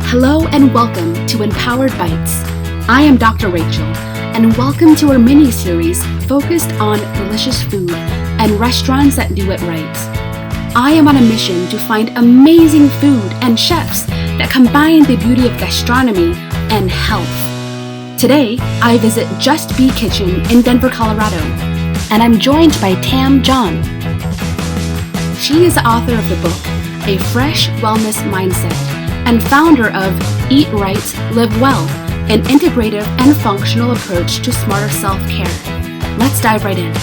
Hello and welcome to Empowered Bites. I am Dr. Rachel, and welcome to our mini-series focused on delicious food and restaurants that do it right. I am on a mission to find amazing food and chefs that combine the beauty of gastronomy and health. Today, I visit Just Be Kitchen in Denver, Colorado, and I'm joined by Tam John. She is the author of the book, A Fresh Wellness Mindset, and founder of Eat Right, Live Well, an integrative and functional approach to smarter self-care. Let's dive right in.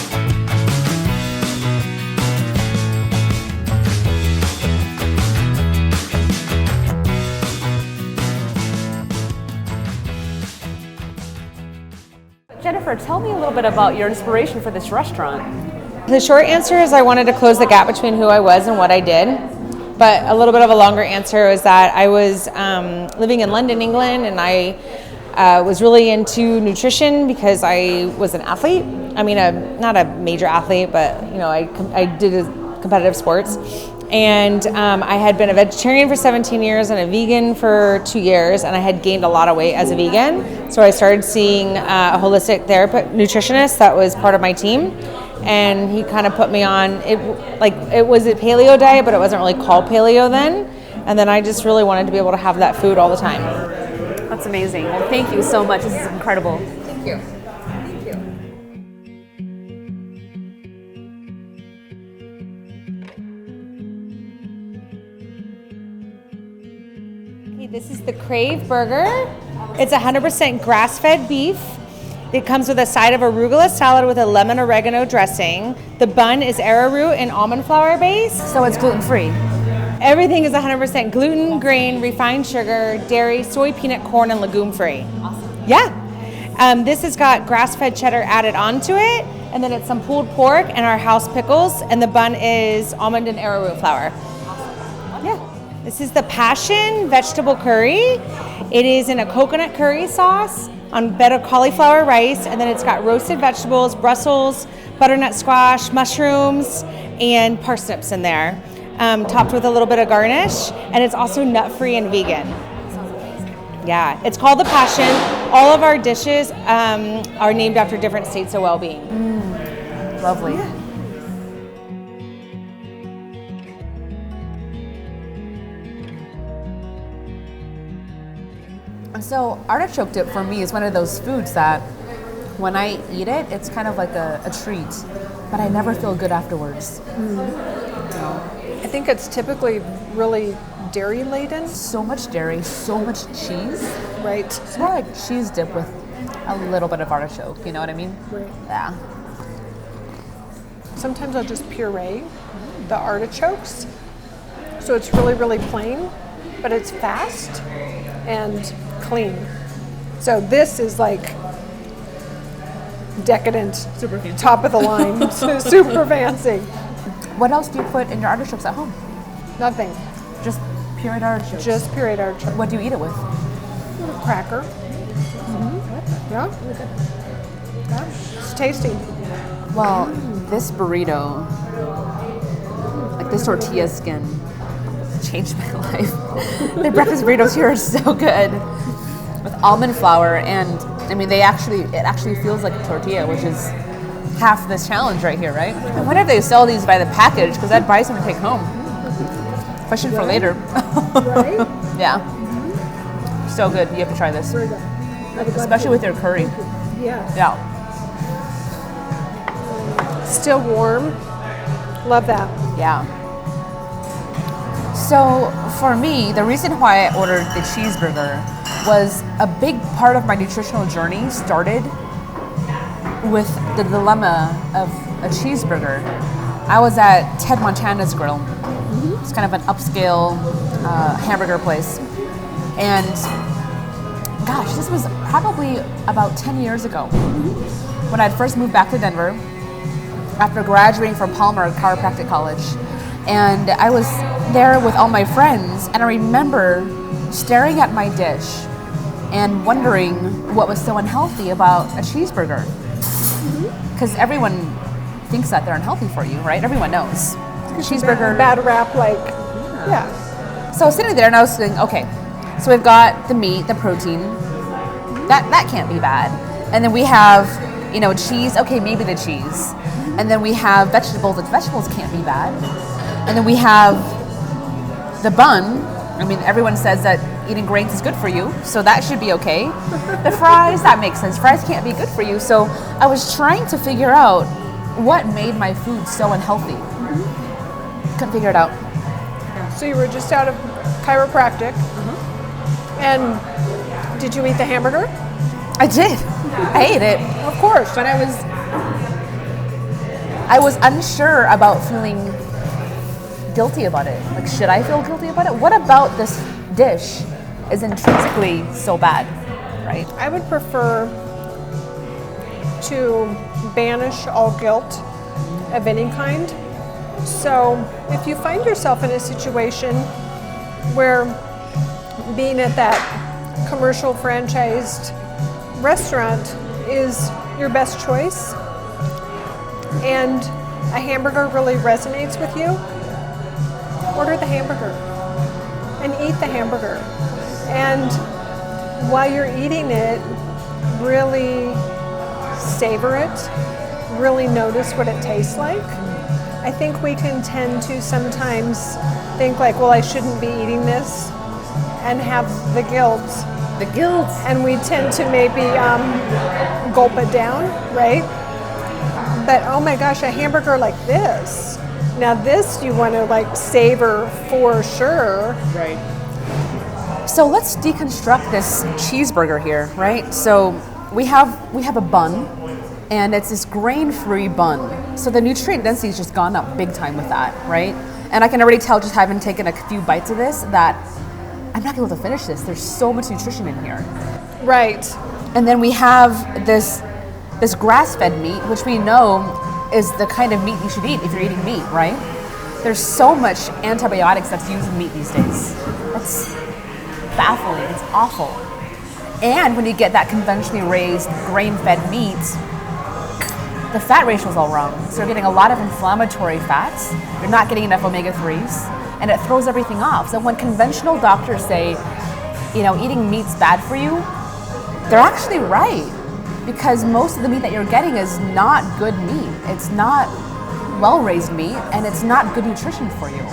Jennifer, tell me a little bit about your inspiration for this restaurant. The short answer is I wanted to close the gap between who I was and what I did. But a little bit of a longer answer is that I was living in London, England, and I was really into nutrition because I was an athlete. I mean, not a major athlete, but I did competitive sports. And I had been a vegetarian for 17 years and a vegan for 2 years, and I had gained a lot of weight as a vegan. So I started seeing a holistic nutritionist that was part of my team. And he kind of put me on, it was a paleo diet, but it wasn't really called paleo then. And then I just really wanted to be able to have that food all the time. That's amazing. Well, thank you so much. This is incredible. Thank you. Thank you. Okay, this is the Crave burger. It's 100% grass-fed beef. It comes with a side of arugula salad with a lemon oregano dressing. The bun is arrowroot and almond flour base. So it's gluten-free? Everything is 100% gluten, grain, refined sugar, dairy, soy, peanut, corn, and legume-free. Awesome. Yeah. This has got grass-fed cheddar added onto it, and then it's some pulled pork and our house pickles, and the bun is almond and arrowroot flour. Awesome. Yeah. This is the Passion vegetable curry. It is in a coconut curry sauce on bed of cauliflower rice, and then it's got roasted vegetables, Brussels, butternut squash, mushrooms, and parsnips in there, topped with a little bit of garnish, and it's also nut-free and vegan. Sounds amazing. Yeah, it's called the Passion. All of our dishes are named after different states of well-being. Lovely. Yeah. So artichoke dip for me is one of those foods that when I eat it, it's kind of like a treat, but I never feel good afterwards. I think it's typically really dairy laden. So much dairy, so much cheese. Right. It's more like cheese dip with a little bit of artichoke, you know what I mean? Right. Yeah. Sometimes I'll just puree the artichokes. So it's really, really plain, but it's fast and clean. So this is like decadent, Super fancy. top of the line, super fancy. What else do you put in your artichokes at home? Nothing, Just pureed artichokes? just pureed artichoke. What do you eat it with? Cracker. Yeah. Yeah, it's tasty. Well, this burrito, like this tortilla skin, changed my life. The breakfast burritos here are so good. With almond flour, and I mean, it actually feels like a tortilla, which is half this challenge right here, right? I wonder if they sell these by the package, because I'd buy some to take home. Question for later. Right? Yeah. So good. You have to try this. Very good. Especially with their curry. Yeah. Yeah. Still warm. Love that. Yeah. So for me, the reason why I ordered the cheeseburger was a big part of my nutritional journey started with the dilemma of a cheeseburger. I was at Ted Montana's Grill. It's kind of an upscale hamburger place. And gosh, this was probably about 10 years ago when I'd first moved back to Denver after graduating from Palmer Chiropractic College. And I was there with all my friends, and I remember staring at my dish and wondering what was so unhealthy about a cheeseburger. Because everyone thinks that they're unhealthy for you, right? Everyone knows. Cheeseburger. Bad rap, like, yeah. So I was sitting there and I was thinking, okay, So we've got the meat, the protein. That can't be bad. And then we have, cheese. Okay, maybe the cheese. And then we have vegetables, which vegetables can't be bad. And then we have the bun. I mean, everyone says that eating grains is good for you, so that should be okay. The fries, that makes sense. Fries can't be good for you. So I was trying to figure out what made my food so unhealthy. Couldn't figure it out. So you were just out of chiropractic, and did you eat the hamburger? I did. I ate it, Of course. but I was unsure about feeling guilty about it. Like, should I feel guilty about it? What about this dish is intrinsically so bad, right? I would prefer to banish all guilt of any kind. So if you find yourself in a situation where being at that commercial franchised restaurant is your best choice and a hamburger really resonates with you, order the hamburger and eat the hamburger. And while you're eating it, really savor it, really notice what it tastes like. I think we can tend to sometimes think like, well, I shouldn't be eating this, and have the guilt. The guilt. And we tend to maybe gulp it down, right? But oh my gosh, a hamburger like this. Now this you want to like savor for sure. Right. So let's deconstruct this cheeseburger here, right? So we have a bun, and it's this grain-free bun. So the nutrient density has just gone up big time with that, right? And I can already tell, just having taken a few bites of this, that I'm not able to finish this. There's so much nutrition in here. Right. And then we have this grass-fed meat, which we know is the kind of meat you should eat if you're eating meat, right? There's so much antibiotics that's used in meat these days. That's baffling. It's awful. And when you get that conventionally raised grain-fed meat, the fat ratio is all wrong. So you're getting a lot of inflammatory fats. You're not getting enough omega-3s, and it throws everything off. So when conventional doctors say, eating meat's bad for you, they're actually right, because most of the meat that you're getting is not good meat. It's not well-raised meat, and it's not good nutrition for you.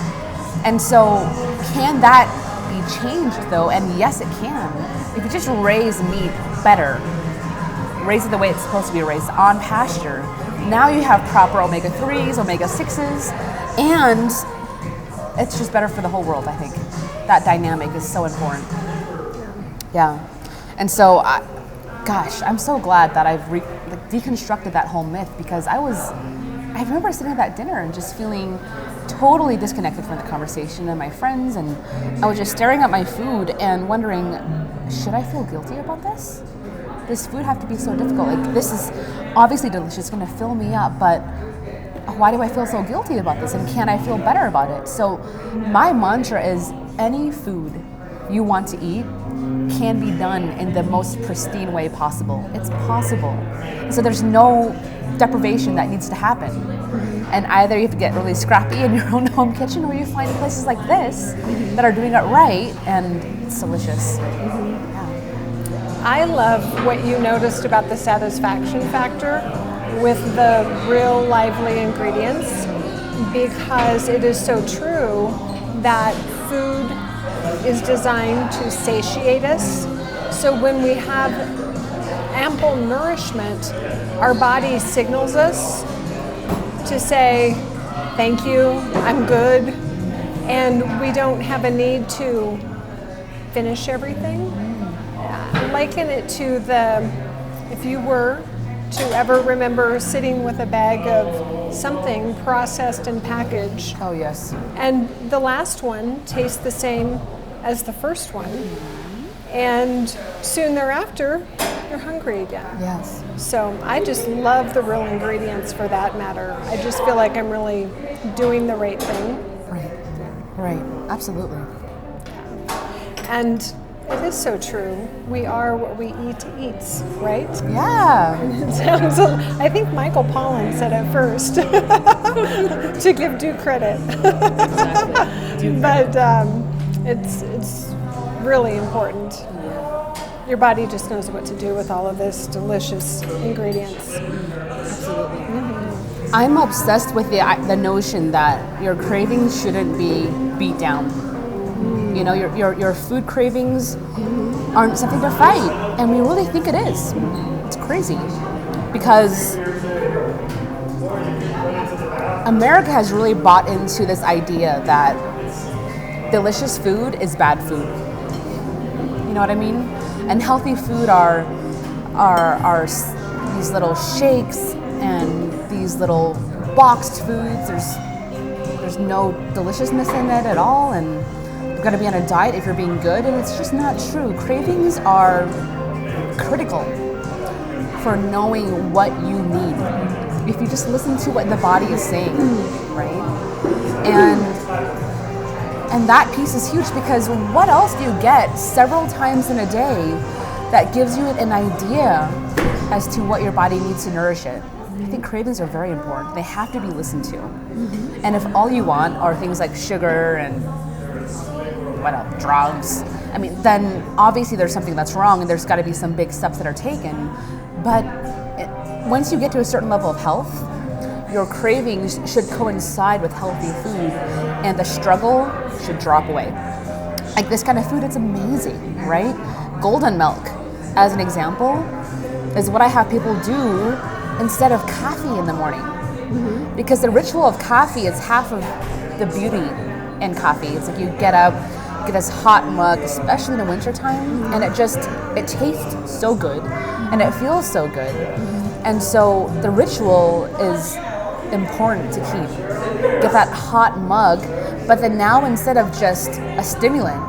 And so can that be changed though? And yes, it can. If you just raise meat better, raise it the way it's supposed to be raised, on pasture, now you have proper omega-3s, omega-6s, and it's just better for the whole world, I think. That dynamic is so important. Yeah. And so, I'm so glad that I've deconstructed that whole myth, because I remember sitting at that dinner and just feeling totally disconnected from the conversation and my friends, and I was just staring at my food and wondering, should I feel guilty about this? This food have to be so difficult? Like, this is obviously delicious, it's gonna fill me up, but why do I feel so guilty about this? And can I feel better about it? So my mantra is, any food you want to eat can be done in the most pristine way possible. It's possible. So there's no deprivation that needs to happen. And either you have to get really scrappy in your own home kitchen, or you find places like this that are doing it right, and it's delicious. I love what you noticed about the satisfaction factor with the real lively ingredients, because it is so true that food is designed to satiate us. So when we have ample nourishment, our body signals us to say, thank you, I'm good, and we don't have a need to finish everything. I liken it to if you were to ever remember sitting with a bag of something processed and packaged. Oh, yes. And the last one tastes the same as the first one. And soon thereafter, you're hungry again. Yes. So I just love the real ingredients for that matter. I just feel like I'm really doing the right thing. Right. Absolutely. And it is so true. We are what we eat eats, right? Yeah. It sounds, I think Michael Pollan said it first, to give due credit. But it's It's really important. Your body just knows what to do with all of this delicious ingredients. I'm obsessed with the notion that your cravings shouldn't be beat down. You know, your food cravings aren't something to fight, and we really think it is. It's crazy because America has really bought into this idea that delicious food is bad food. You know what I mean? And healthy food are these little shakes and these little boxed foods. There's no deliciousness in it at all, and you've got to be on a diet if you're being good, and it's just not true. Cravings are critical for knowing what you need. If you just listen to what the body is saying, right? And that piece is huge, because what else do you get several times in a day that gives you an idea as to what your body needs to nourish it? I think cravings are very important. They have to be listened to. And if all you want are things like sugar and drugs, I mean, then obviously there's something that's wrong, and there's got to be some big steps that are taken. But once you get to a certain level of health, your cravings should coincide with healthy food, and the struggle should drop away. Like this kind of food, it's amazing, right? Golden milk, as an example, is what I have people do instead of coffee in the morning. Because the ritual of coffee is half of the beauty in coffee. It's like you get up, get this hot mug, especially in the wintertime, and it tastes so good, and it feels so good. And so the ritual is important to keep. Get that hot mug, but then now instead of just a stimulant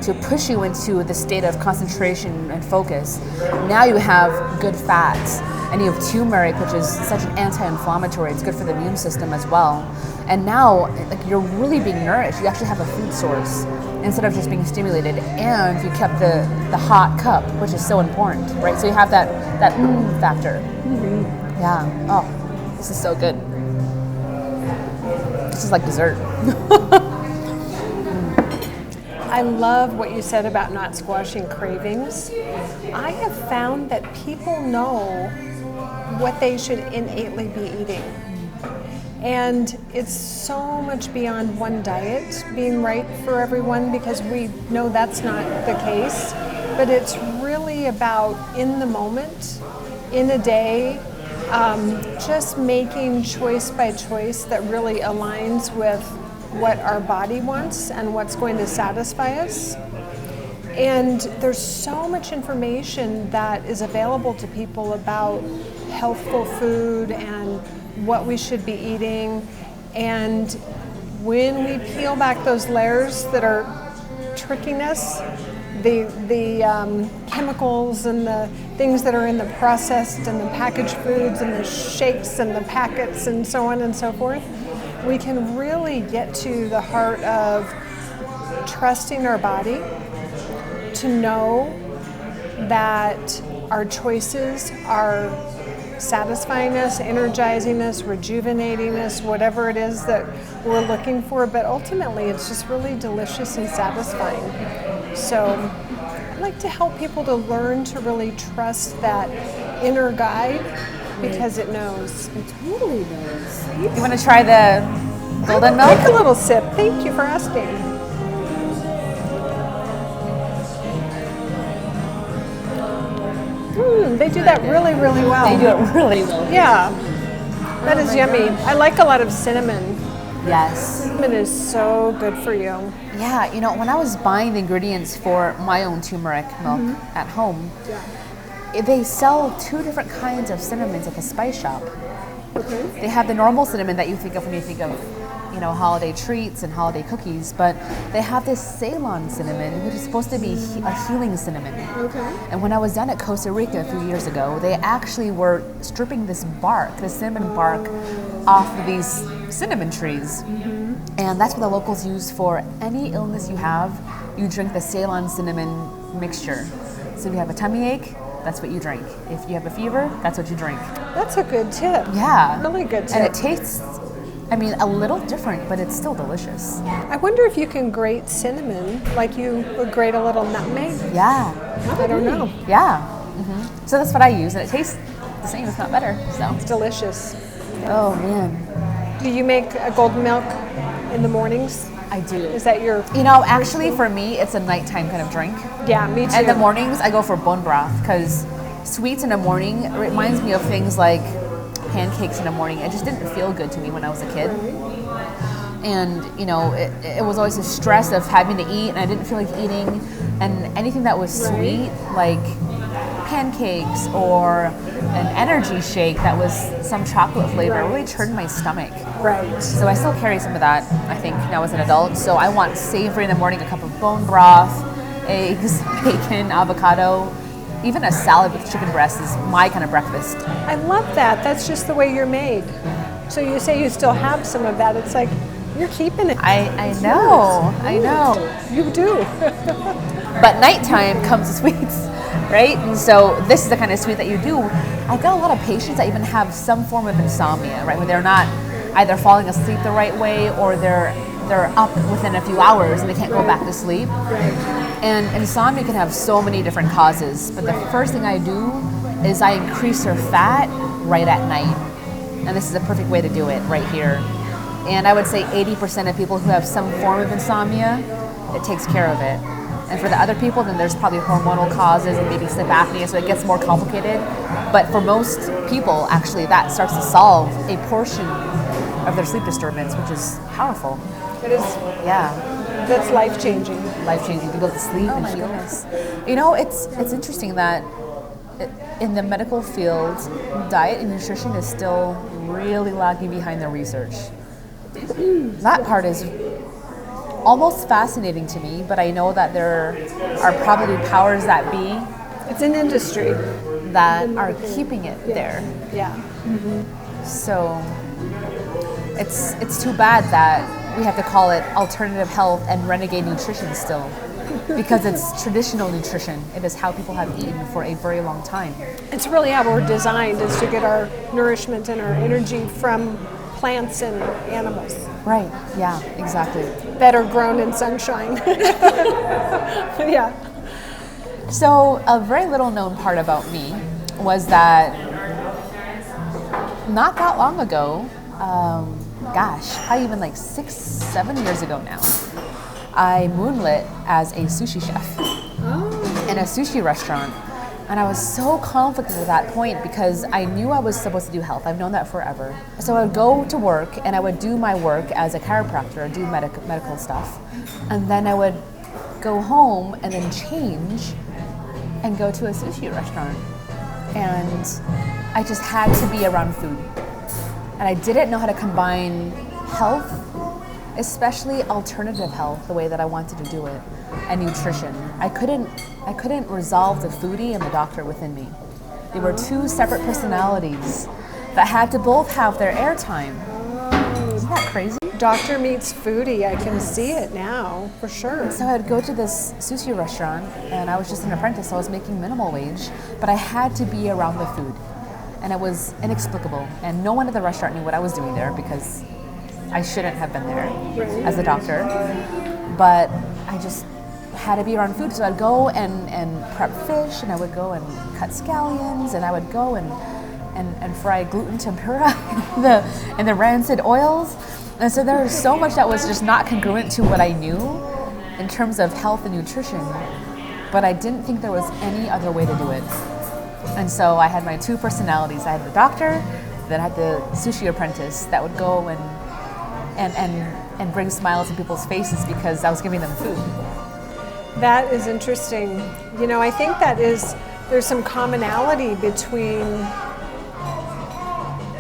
to push you into the state of concentration and focus, now you have good fats, and you have turmeric, which is such an anti-inflammatory. It's good for the immune system as well. And now, like, you're really being nourished. You actually have a food source instead of just being stimulated, and you kept the hot cup, which is so important, right? So you have that factor. Yeah. Oh, this is so good. This is like dessert. I love what you said about not squashing cravings. I have found that people know what they should innately be eating. And it's so much beyond one diet being right for everyone, because we know that's not the case. But it's really about in the moment, in a day, just making choice by choice that really aligns with what our body wants and what's going to satisfy us. And there's so much information that is available to people about healthful food and what we should be eating. And when we peel back those layers that are tricking us, the chemicals and the things that are in the processed and the packaged foods and the shakes and the packets and so on and so forth, we can really get to the heart of trusting our body to know that our choices are satisfying us, energizing us, rejuvenating us, whatever it is that we're looking for. But ultimately, it's just really delicious and satisfying. So I like to help people to learn to really trust that inner guide, because it knows. It totally knows. You want to try the golden milk? Take a little sip. Thank you for asking. They do that really, really well. They do it really well. Yeah, that is yummy. I like a lot of cinnamon. Yes. Cinnamon is so good for you. Yeah, you know, when I was buying the ingredients for my own turmeric milk at home, they sell two different kinds of cinnamons at the spice shop. Okay. They have the normal cinnamon that you think of when you think of, you know, holiday treats and holiday cookies, but they have this Ceylon cinnamon, which is supposed to be a healing cinnamon. Okay. And when I was down at Costa Rica a few years ago, they actually were stripping this bark, the cinnamon bark, off of these cinnamon trees. And that's what the locals use for any illness you have. You drink the Ceylon cinnamon mixture. So if you have a tummy ache, that's what you drink. If you have a fever, that's what you drink. That's a good tip. Yeah. Really good tip. And it tastes I mean, a little different, but it's still delicious. I wonder if you can grate cinnamon like you would grate a little nutmeg. Yeah. I don't know. Yeah. So that's what I use, and it tastes the same, if not better. So. It's delicious. Oh man. Do you make a golden milk in the mornings? I do. Is that your... Actually for me, it's a nighttime kind of drink. Yeah, me too. In the mornings, I go for bone broth because sweets in the morning reminds me of things like pancakes in the morning. It just didn't feel good to me when I was a kid. And, it was always a stress of having to eat, and I didn't feel like eating. And anything that was sweet, like pancakes or an energy shake that was some chocolate flavor, really turned my stomach. Right. So I still carry some of that, I think, now as an adult. So I want savory in the morning, a cup of bone broth, eggs, bacon, avocado. Even a salad with chicken breast is my kind of breakfast. I love that. That's just the way you're made. So you say you still have some of that. It's like you're keeping it. I know. You do. But nighttime comes the sweets, right? And so this is the kind of sweet that you do. I've got a lot of patients that even have some form of insomnia, right? When they're not either falling asleep the right way or they're up within a few hours and they can't go back to sleep. And insomnia can have so many different causes. But the first thing I do is I increase their fat right at night. And this is a perfect way to do it right here. And I would say 80% of people who have some form of insomnia, it takes care of it. And for the other people, then there's probably hormonal causes and maybe sleep apnea, so it gets more complicated. But for most people, actually, that starts to solve a portion of their sleep disturbance, which is powerful. It is. Yeah. That's life-changing. Life-changing to be able to sleep and feel this. It's interesting that in the medical field, diet and nutrition is still really lagging behind the research. That part is almost fascinating to me, but I know that there are probably powers that be. It's an industry that are keeping it there. Yeah. So it's too bad that we have to call it alternative health and renegade nutrition still, because it's traditional nutrition. It is how people have eaten for a very long time. It's really how we're designed, is to get our nourishment and our energy from plants and animals. Right, yeah, exactly. That are grown in sunshine. Yeah. So a very little known part about me was that not that long ago, probably even like 6-7 years ago now, I moonlit as a sushi chef in a sushi restaurant. And I was so conflicted at that point because I knew I was supposed to do health. I've known that forever. So I would go to work and I would do my work as a chiropractor, do medical stuff. And then I would go home and then change and go to a sushi restaurant. And I just had to be around food. And I didn't know how to combine health, especially alternative health, the way that I wanted to do it, and nutrition. I couldn't resolve the foodie and the doctor within me. They were two separate personalities that had to both have their airtime. Isn't that crazy? Doctor meets foodie. I can see it now, for sure. So I'd go to this sushi restaurant, and I was just an apprentice, so I was making minimal wage, but I had to be around the food. And it was inexplicable. And no one at the restaurant knew what I was doing there because I shouldn't have been there as a doctor. But I just had to be around food. So I'd go and prep fish, and I would go and cut scallions, and I would go and fry gluten tempura in the rancid oils. And so there was so much that was just not congruent to what I knew in terms of health and nutrition. But I didn't think there was any other way to do it. And so I had my two personalities. I had the doctor, then I had the sushi apprentice that would go and bring smiles to people's faces because I was giving them food. That is interesting. I think there's some commonality between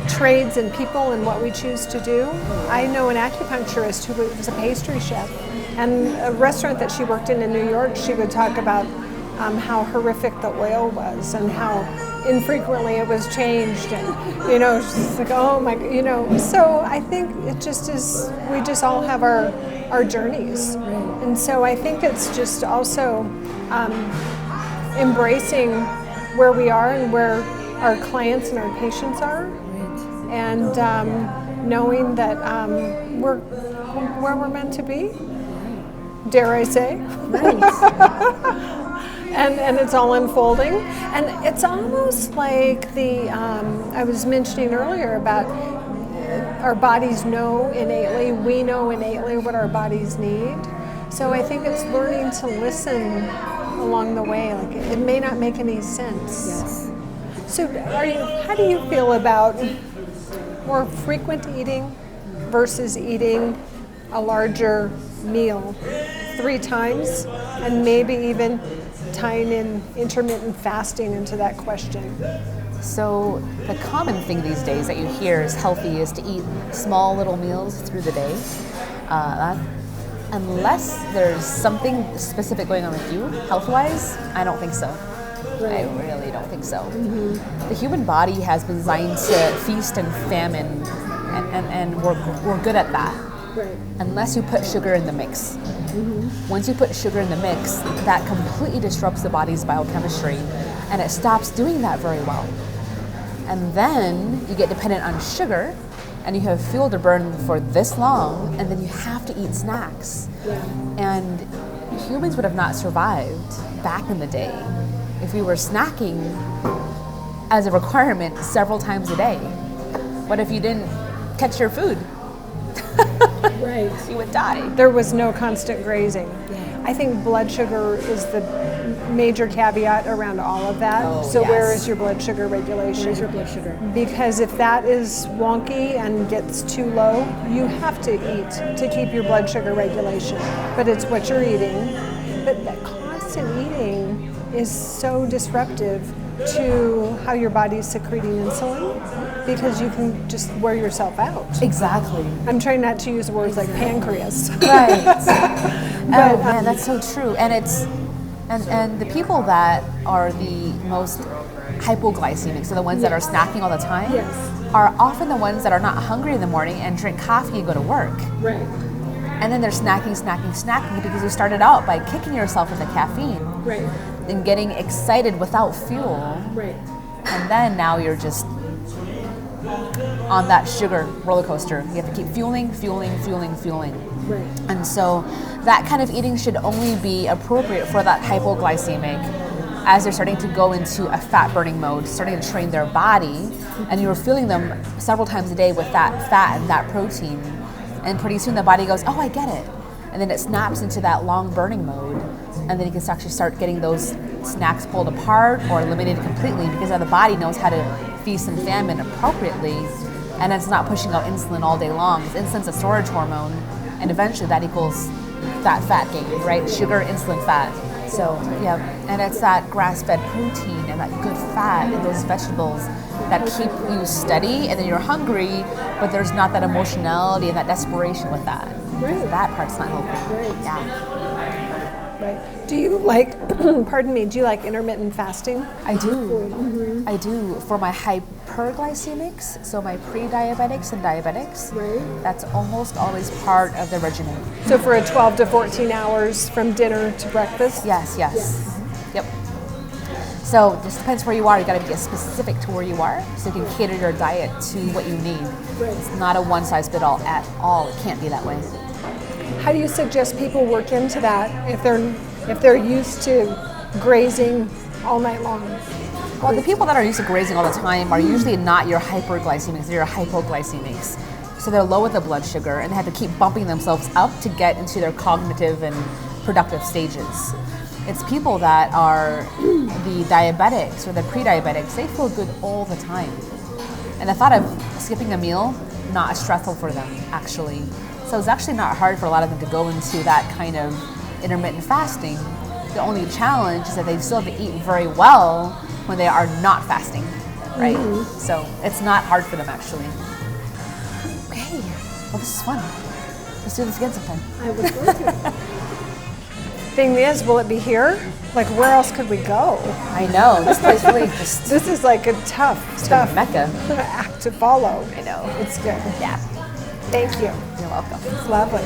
trades and people and what we choose to do. I know an acupuncturist who was a pastry chef, and a restaurant that she worked in New York, she would talk about how horrific the oil was and how infrequently it was changed, and she's like, oh my, so I think it just is, we just all have our journeys, and so I think it's just also embracing where we are and where our clients and our patients are, and knowing that we're where we're meant to be, dare I say. And it's all unfolding. And it's almost like I was mentioning earlier about our bodies know innately, we know innately what our bodies need. So I think it's learning to listen along the way. Like it may not make any sense. Yes. So how do you feel about more frequent eating versus eating a larger meal 3 times, and maybe even tying in intermittent fasting into that question? So the common thing these days that you hear is healthy is to eat small little meals through the day. Unless there's something specific going on with you, health-wise, I don't think so. Right. I really don't think so. Mm-hmm. The human body has been designed to feast and famine, and we're good at that. Right. Unless you put sugar in the mix. Mm-hmm. Once you put sugar in the mix, that completely disrupts the body's biochemistry, and it stops doing that very well. And then you get dependent on sugar, and you have fuel to burn for this long, and then you have to eat snacks. Yeah. And humans would have not survived back in the day if we were snacking as a requirement several times a day. What if you didn't catch your food? Right. You would die. There was no constant grazing. Yeah. I think blood sugar is the major caveat around all of that. Oh, so yes. Where is your blood sugar regulation? Where's your blood sugar? Because if that is wonky and gets too low, you have to eat to keep your blood sugar regulation. But it's what you're eating. But that constant eating is so disruptive to how your body's secreting insulin, because you can just wear yourself out. Exactly. I'm trying not to use words like pancreas. Right. Oh man, that's so true. And it's and the people that are the most hypoglycemic, so the ones that are snacking all the time, Yes. are often the ones that are not hungry in the morning and drink coffee and go to work. Right. And then they're snacking because you started out by kicking yourself with the caffeine Right. and getting excited without fuel. Right. And then now you're just on that sugar roller coaster. You have to keep fueling. Right. And so that kind of eating should only be appropriate for that hypoglycemic as they're starting to go into a fat burning mode, starting to train their body, and you're fueling them several times a day with that fat and that protein. And pretty soon the body goes, oh, I get it. And then it snaps into that long burning mode. And then you can actually start getting those snacks pulled apart or eliminated completely, because now the body knows how to feast and famine appropriately, and it's not pushing out insulin all day long. Insulin's a storage hormone, and eventually that equals fat gain, right? Sugar, insulin, fat. So yeah, and it's that grass-fed protein and that good fat and those vegetables that keep you steady, and then you're hungry, but there's not that emotionality and that desperation with that. Right. That part's not healthy. Right. Yeah. Right. Do you like, pardon me, do you like intermittent fasting? I do. Mm-hmm. I do. For my hyperglycemics, so my pre-diabetics and diabetics, Right. that's almost always part of the regimen. So for a 12 to 14 hours from dinner to breakfast? Yes. Yep. So it just depends where you are. You got to be specific to where you are, so you can cater your diet to what you need. Right. It's not a one-size-fits-all at all. It can't be that way. How do you suggest people work into that if they're used to grazing all night long? Well, the people that are used to grazing all the time are usually not your hyperglycemics, they're your hypoglycemics. So they're low with the blood sugar, and they have to keep bumping themselves up to get into their cognitive and productive stages. It's people that are the diabetics or the pre-diabetics, they feel good all the time. And the thought of skipping a meal, not as stressful for them, actually. So it's actually not hard for a lot of them to go into that kind of intermittent fasting. The only challenge is that they still have to eat very well when they are not fasting, right? Mm-hmm. So it's not hard for them, actually. Okay, well, this is fun. Let's do this again sometime. I would love to. Thing is, will it be here? Like, where else could we go? I know, this place really just... This is like a tough Mecca. act to follow. I know. It's good. Yeah. Thank you. You're welcome. It's lovely.